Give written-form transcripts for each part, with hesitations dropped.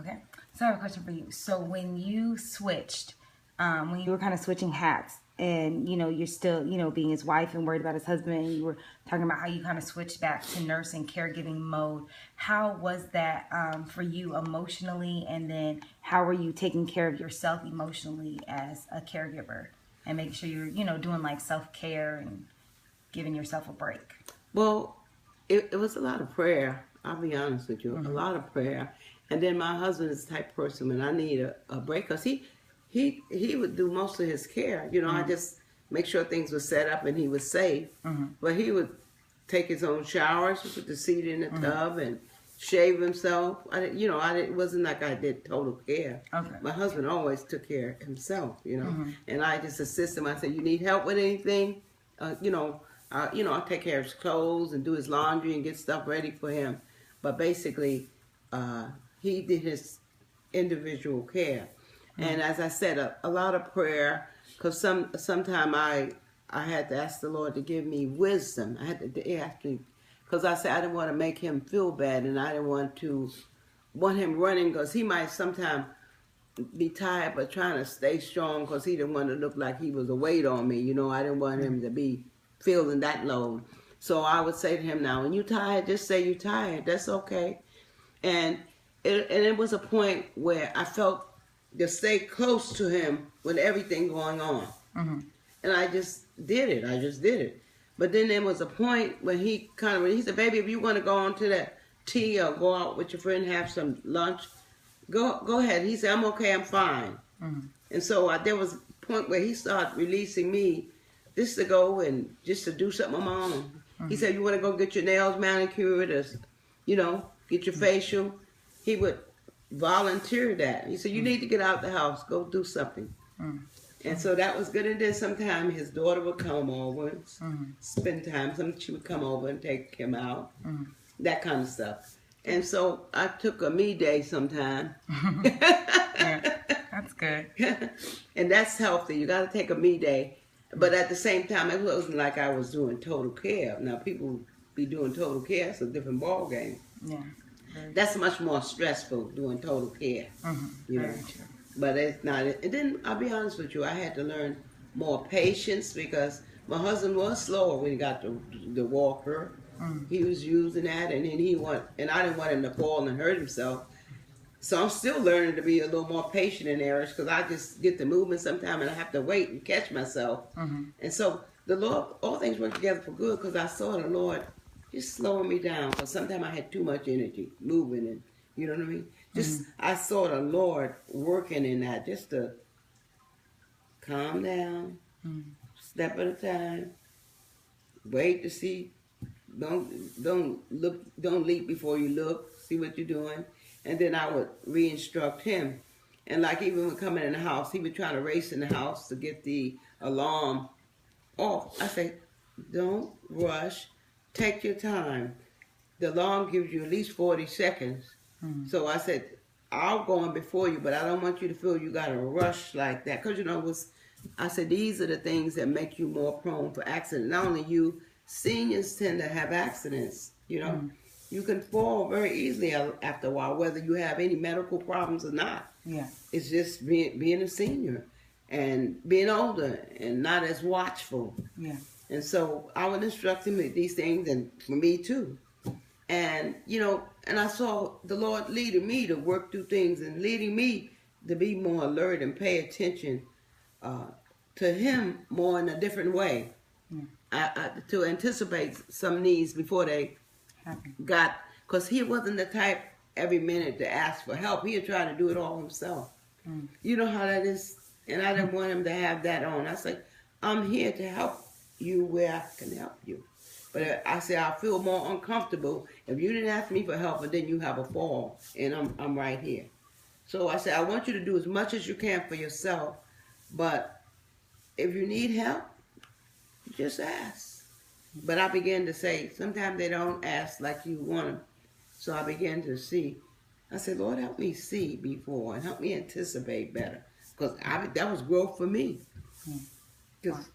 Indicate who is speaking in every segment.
Speaker 1: Okay. So I have a question for you. So when you switched, when you were kind of switching hats, and you're still being his wife and worried about his husband, and you were talking about how you kind of switched back to nurse and caregiving mode. How was that for you emotionally, and then how were you taking care of yourself emotionally as a caregiver, and making sure you're doing like self-care and giving yourself a break?
Speaker 2: Well, it was a lot of prayer. I'll be honest with you, a lot of prayer. And then my husband is the type of person when I need a break, because he would do most of his care. I just make sure things were set up and he was safe. But he would take his own showers, put the seat in the tub, and shave himself. It wasn't like I did total care.
Speaker 1: Okay.
Speaker 2: My husband always took care of himself, and I just assist him. I said, "You need help with anything?" I'll take care of his clothes and do his laundry and get stuff ready for him. But basically, he did his individual care. And as I said, a lot of prayer, because sometime I had to ask the Lord to give me wisdom. I had to ask him, because I said I didn't want to make him feel bad, and I didn't want him running, because he might sometime be tired but trying to stay strong, because he didn't want to look like he was a weight on me. I didn't want him to be feeling that load. So I would say to him, now, when you're tired, just say you're tired. That's okay. And it was a point where I felt to stay close to him with everything going on. And I just did it. But then there was a point when he said, baby, if you want to go on to that tea or go out with your friend and have some lunch, go ahead. He said, I'm okay, I'm fine. And so there was a point where he started releasing me just to go and just to do something on my own. He said, you want to go get your nails manicured or, get your facial? He would volunteer that. He said, you need to get out the house, go do something. And so that was good. And then sometime his daughter would come over, spend time. She would come over and take him out, that kind of stuff. And so I took a me day sometime.
Speaker 1: Yeah, that's good.
Speaker 2: And that's healthy. You got to take a me day. But at the same time, it wasn't like I was doing total care. Now, people be doing total care. It's a different ball game.
Speaker 1: Yeah.
Speaker 2: That's much more stressful, doing total care.
Speaker 1: Very true.
Speaker 2: But it's not. And then, I'll be honest with you, I had to learn more patience, because my husband was slower when he got the walker. He was using that, and then and I didn't want him to fall and hurt himself. So I'm still learning to be a little more patient in areas, because I just get the movement sometime and I have to wait and catch myself. And so the Lord, all things work together for good, because I saw the Lord just slowing me down, because sometimes I had too much energy moving, and you know what I mean? I saw the Lord working in that, just to calm down, step at a time, wait to see, don't leap before you look, see what you're doing. And then I would re-instruct him. And like even when coming in the house, he would try to race in the house to get the alarm off. I say, don't rush. Take your time. The alarm gives you at least 40 seconds. So I said, I'll go in before you, but I don't want you to feel you got to rush like that. Because, I said, these are the things that make you more prone for accidents. Not only you, seniors tend to have accidents, You can fall very easily after a while, whether you have any medical problems or not.
Speaker 1: Yeah.
Speaker 2: It's just being a senior and being older and not as watchful.
Speaker 1: Yeah.
Speaker 2: And so I would instruct him with these things, and for me too. And, and I saw the Lord leading me to work through things and leading me to be more alert and pay attention to him more in a different way. To anticipate some needs before they because he wasn't the type every minute to ask for help. He'd try to do it all himself. You know how that is? And I didn't want him to have that on. I said, I'm here to help you where I can help you. But I said, I feel more uncomfortable if you didn't ask me for help and then you have a fall and I'm right here. So I said, I want you to do as much as you can for yourself, but if you need help, just ask. But I began to say, sometimes they don't ask like you want them. So I began to see. I said, Lord, help me see before and help me anticipate better. Because that was growth for me. Because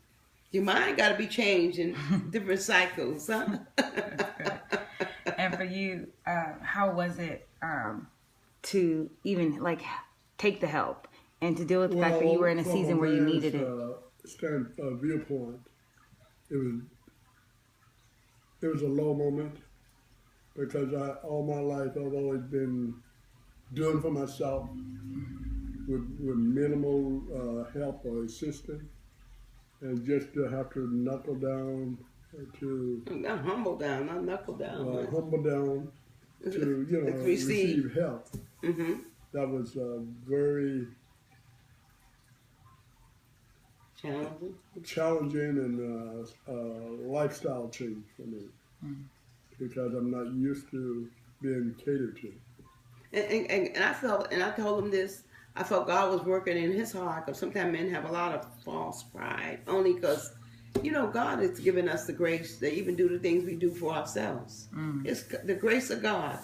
Speaker 2: your mind got to be changed in different cycles. Huh?
Speaker 1: And for you, how was it to even like take the help and to deal with the fact that you were in a season where you needed it?
Speaker 3: Viewpoint, it was a low moment because all my life I've always been doing for myself with minimal help or assistance, and just to have to knuckle down to
Speaker 2: Not humble down, not knuckle down.
Speaker 3: humble down to receive help.
Speaker 2: Mm-hmm.
Speaker 3: That was very challenging and lifestyle change for me because I'm not used to being catered to.
Speaker 2: And I felt, and I told him this, I felt God was working in his heart, because sometimes men have a lot of false pride, only because, God has given us the grace to even do the things we do for ourselves. It's the grace of God,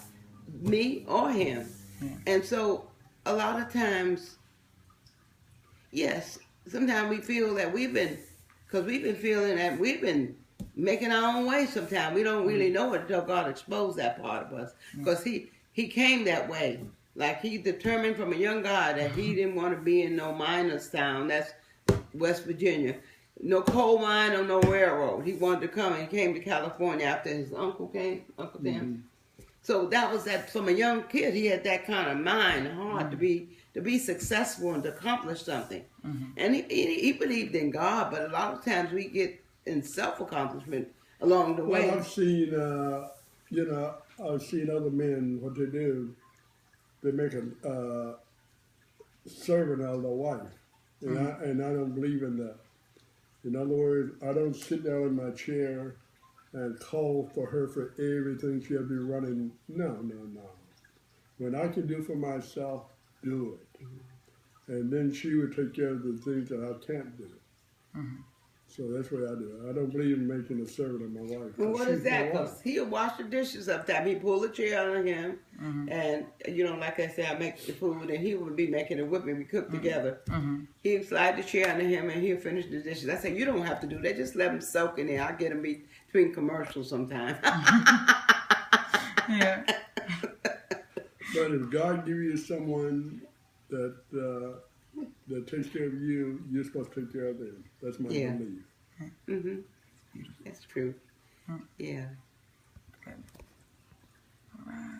Speaker 2: me or him.
Speaker 1: Yeah.
Speaker 2: And so a lot of times, yes, sometimes we feel that we've been making our own way sometimes. We don't really know it until God exposed that part of us, because he came that way. Like he determined from a young guy that he didn't want to be in no miners town. That's West Virginia. No coal mine or no railroad. He wanted to come, and he came to California after his uncle came, Uncle Tim. So that was that, from a young kid, he had that kind of mind, heart to be successful and to accomplish something. And he believed in God, but a lot of times we get in self-accomplishment along the way.
Speaker 3: Well, I've seen other men, what they do, they make a servant out of their wife. And I don't believe in that. In other words, I don't sit down in my chair and call for her for everything she'll be running. No. When I can do for myself, do it. And then she would take care of the things that I can't do. So that's what I do. I don't believe in making a servant of my wife.
Speaker 2: Well, what is that? Because he'll wash the dishes up there. He pull a chair on him, and like I said, I make the food, and he would be making it with me. We cook together. He'd slide the chair under him, and he'll finish the dishes. I say, you don't have to do that. Just let him soak in there. I'll get him between commercials sometime.
Speaker 1: Yeah.
Speaker 3: But if God gives you someone that takes care of you, you're supposed to take care of them. That's my belief.
Speaker 2: That's true. Yeah.
Speaker 1: Good. All right.